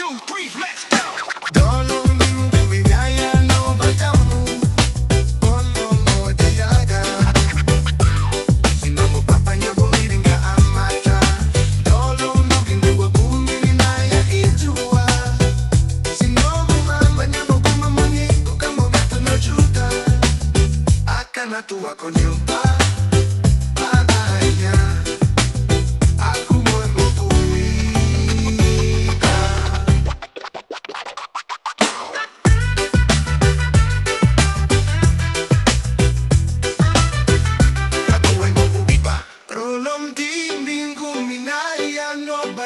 2, 3, let's go. Dolong minggu Minaya no bertamu Mongondow tiada Sinomo papanya boleh nggak amata Dolong minggu bumi Minaya itua Sinomo mamanya mau memangi Kamu kata no juta Akan atua konyumpa Padanya Aku mau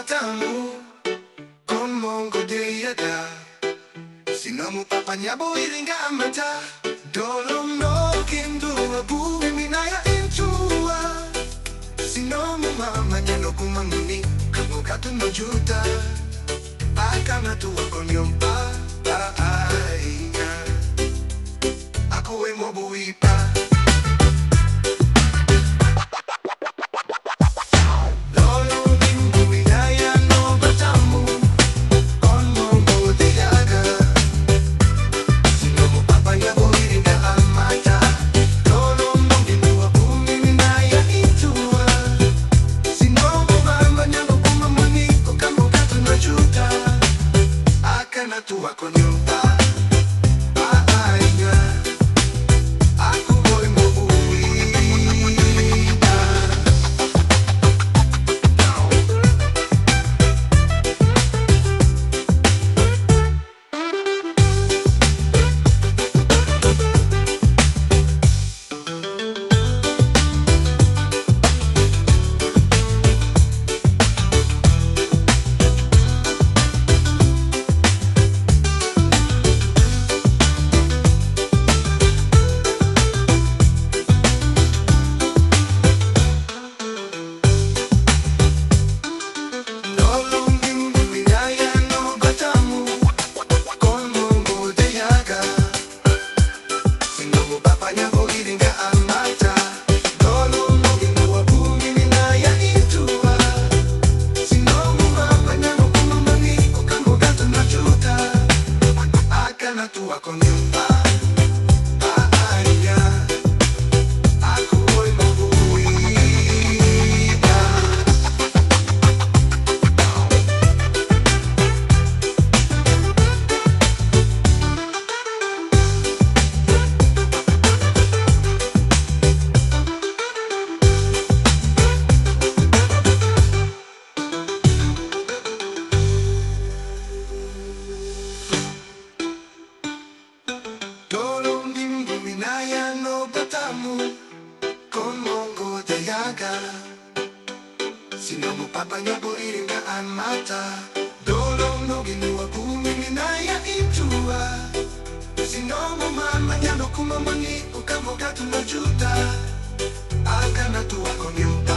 Tamu, con Mongondow Sinomo papanya boiling amata Dolong no kindu bumi Minaya intua Sinomo mamanya no kumanguni Kamu katu no juta Akan atua konyompa Paainya Aku emo buipa Tua konyumpa Paainya Aku boleh mau buita Tua konyumpa Paainya Aku boleh mau buita Dolong minggu Minaya no bertamu Con Mongondow Sinomo papanya boiring nggak mata Dolong no ginua bumi Minaya itua Sinomo mamanya no kumamangi Ukamu katu no juta Akan atua konyumpa